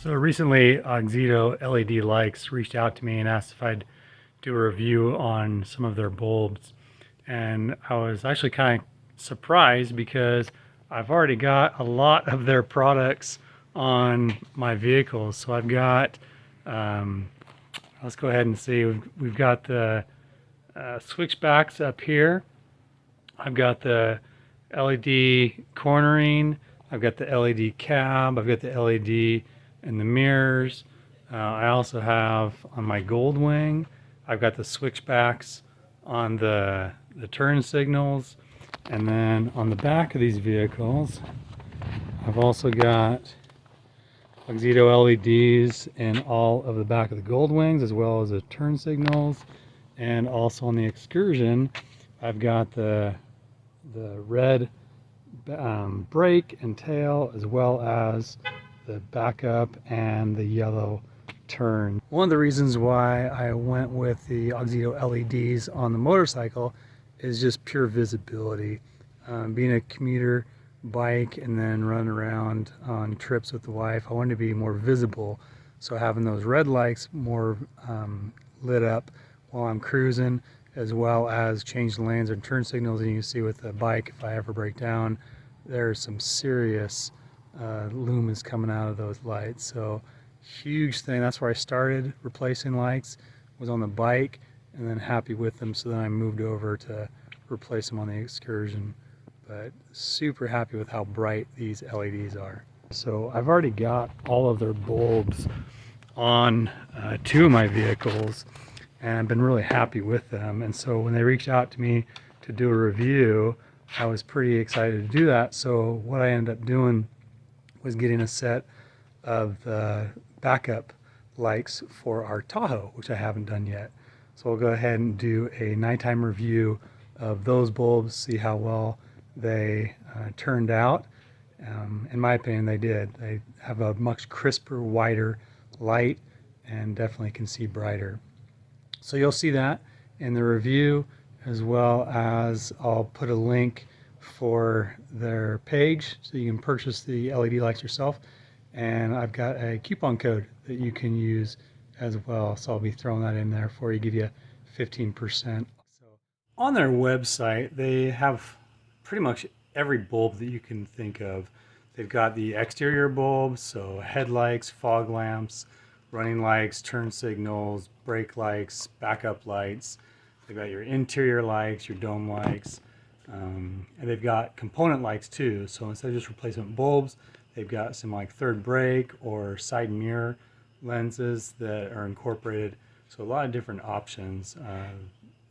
So recently, Auxito LED Lights reached out to me and asked if I'd do a review on some of their bulbs. And I was actually kind of surprised because I've already got a lot of their products on my vehicles. So I've got, let's go ahead and see, we've got the switchbacks up here. I've got the LED cornering. I've got the LED cab. I've got the LED in the mirrors. I also have on my Goldwing, I've got the switchbacks on the turn signals. And then on the back of these vehicles, I've also got Auxito LEDs in all of the back of the Goldwings, as well as the turn signals. And also on the Excursion, I've got the red brake and tail, as well as the backup and the yellow turn. One of the reasons why I went with the Auxito LEDs on the motorcycle is just pure visibility. Being a commuter bike and then run around on trips with the wife, I wanted to be more visible. So having those red lights more lit up while I'm cruising, as well as change lanes and turn signals. And you can see with the bike, if I ever break down, there's some serious lumens coming out of those lights. So huge thing. That's where I started replacing lights, was on the bike, and then happy with them. So then I moved over to replace them on the Excursion. But super happy with how bright these LEDs are. So I've already got all of their bulbs on two of my vehicles, and I've been really happy with them. And so when they reached out to me to do a review, I was pretty excited to do that. So what I ended up doing was getting a set of backup lights for our Tahoe, which I haven't done yet. So we'll go ahead and do a nighttime review of those bulbs, see how well they turned out. In my opinion, they did. They have a much crisper, wider light, and definitely can see brighter. So you'll see that in the review, as well as I'll put a link for their page so you can purchase the LED lights yourself. And I've got a coupon code that you can use as well. So I'll be throwing that in there for you, give you 15%. So on their website, they have pretty much every bulb that you can think of. They've got the exterior bulbs, so headlights, fog lamps, running lights, turn signals, brake lights, backup lights. They've got your interior lights, your dome lights, and they've got component lights too. So instead of just replacement bulbs, they've got some like third brake or side mirror lenses that are incorporated. So a lot of different options.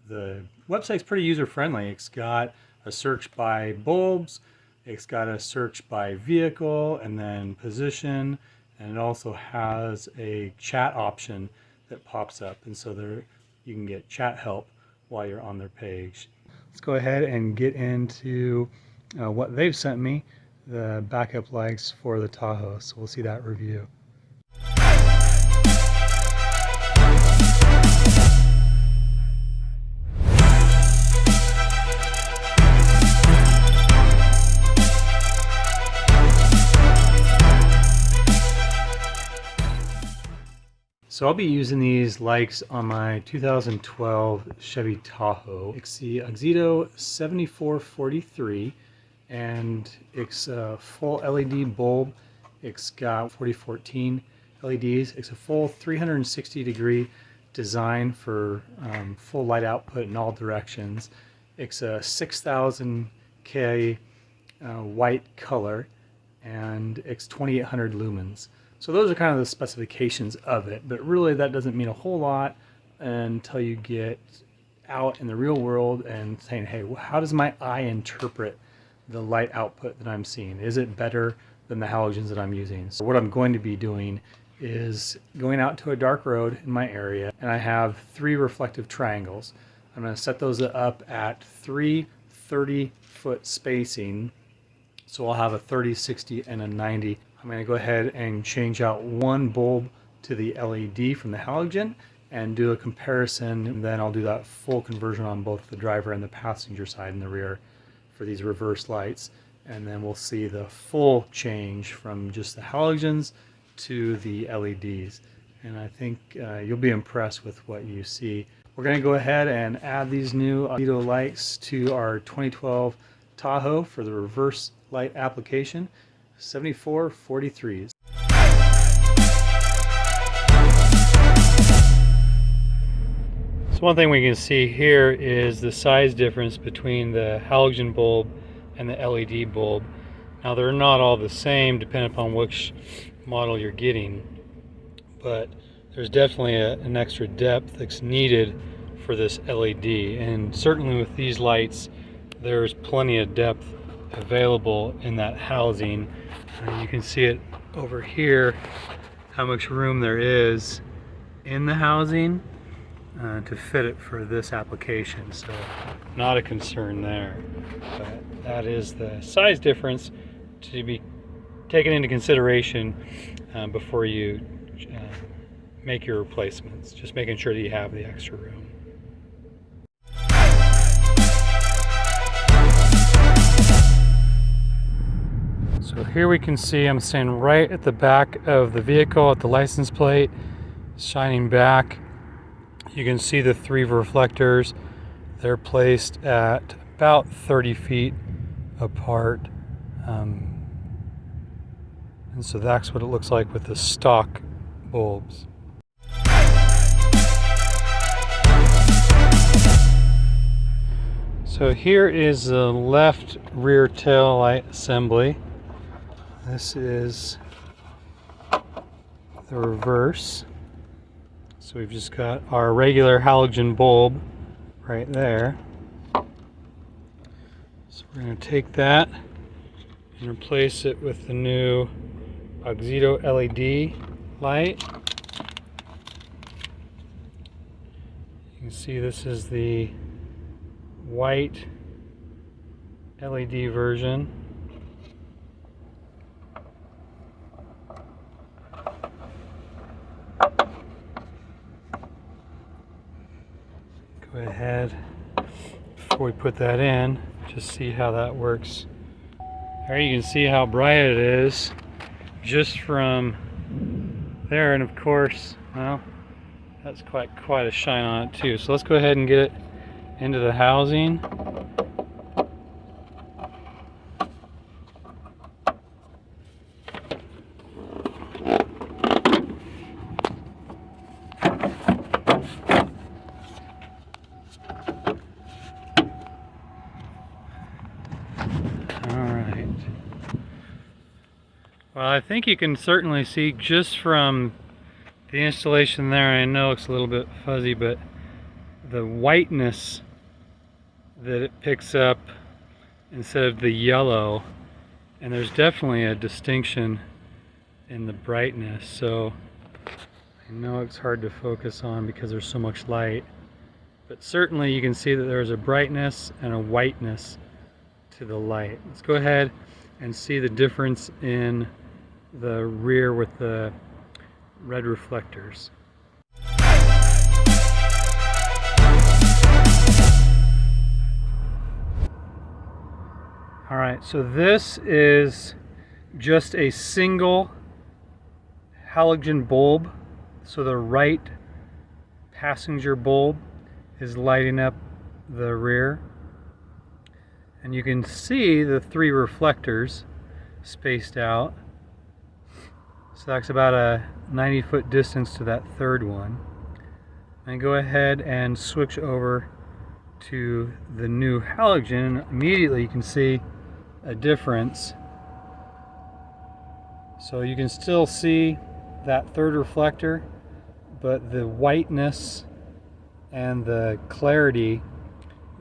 The website's pretty user-friendly. It's got a search by bulbs, it's got a search by vehicle, and then position, and it also has a chat option that pops up, and so there you can get chat help while you're on their page. Let's go ahead and get into what they've sent me, the backup lights for the Tahoe. So we'll see that review. So I'll be using these lights on my 2012 Chevy Tahoe. It's the Auxito 7443, and it's a full LED bulb. It's got 4014 LEDs. It's a full 360-degree design for full light output in all directions. It's a 6000K white color, and it's 2800 lumens. So those are kind of the specifications of it, but really that doesn't mean a whole lot until you get out in the real world and saying, hey, how does my eye interpret the light output that I'm seeing? Is it better than the halogens that I'm using? So what I'm going to be doing is going out to a dark road in my area, and I have 3 reflective triangles. I'm going to set those up at 3 30-foot spacing. So I'll have a 30, 60, and a 90. I'm going to go ahead and change out one bulb to the LED from the halogen and do a comparison, and then I'll do that full conversion on both the driver and the passenger side in the rear for these reverse lights, and then we'll see the full change from just the halogens to the LEDs. And I think you'll be impressed with what you see. We're going to go ahead and add these new Auxito lights to our 2012 Tahoe for the reverse light application, 7443s. So one thing we can see here is the size difference between the halogen bulb and the LED bulb. Now they're not all the same depending upon which model you're getting, but there's definitely an extra depth that's needed for this LED, and certainly with these lights there's plenty of depth available in that housing. You can see it over here how much room there is in the housing to fit it for this application, so not a concern there. But that is the size difference to be taken into consideration before you make your replacements, just making sure that you have the extra room. So here we can see I'm standing right at the back of the vehicle at the license plate, shining back. You can see the 3 reflectors. They're placed at about 30 feet apart. And so that's what it looks like with the stock bulbs. So here is the left rear tail light assembly. This is the reverse. So we've just got our regular halogen bulb right there. So we're going to take that and replace it with the new Auxito LED light. You can see this is the white LED version. Go ahead, before we put that in, just see how that works. There you can see how bright it is just from there, and of course, well, that's quite a shine on it too. So let's go ahead and get it into the housing. Well, I think you can certainly see just from the installation there, I know it's a little bit fuzzy, but the whiteness that it picks up instead of the yellow, and there's definitely a distinction in the brightness. So I know it's hard to focus on because there's so much light, but certainly you can see that there's a brightness and a whiteness to the light. Let's go ahead and see the difference in the rear with the red reflectors. Alright, so this is just a single halogen bulb. So the right passenger bulb is lighting up the rear. And you can see the 3 reflectors spaced out. So that's about a 90-foot distance to that third one. And go ahead and switch over to the new halogen, and immediately you can see a difference. So you can still see that third reflector, but the whiteness and the clarity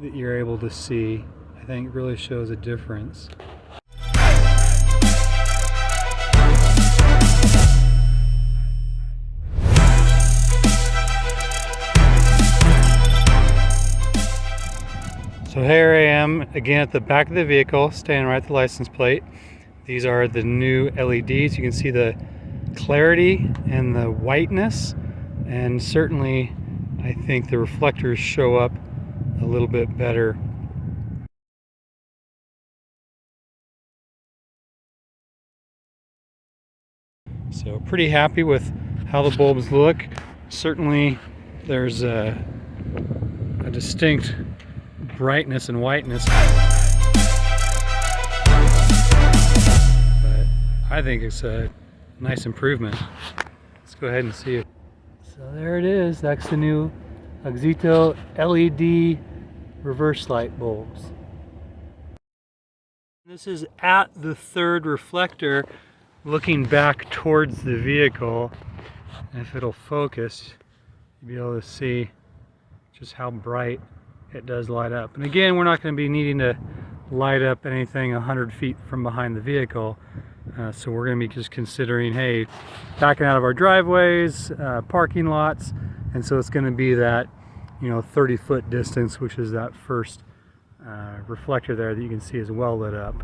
that you're able to see, I think, really shows a difference. So here I am again at the back of the vehicle, standing right at the license plate. These are the new LEDs. You can see the clarity and the whiteness, and certainly I think the reflectors show up a little bit better. So pretty happy with how the bulbs look. Certainly there's a distinct brightness and whiteness, but I think it's a nice improvement. Let's go ahead and see it. So there it is. That's the new Auxito LED reverse light bulbs. This is at the third reflector looking back towards the vehicle. And if it'll focus, you'll be able to see just how bright it does light up. And again, we're not going to be needing to light up anything 100 feet from behind the vehicle. So we're going to be just considering, hey, backing out of our driveways, parking lots, and so it's going to be that, 30-foot distance, which is that first reflector there that you can see is well lit up.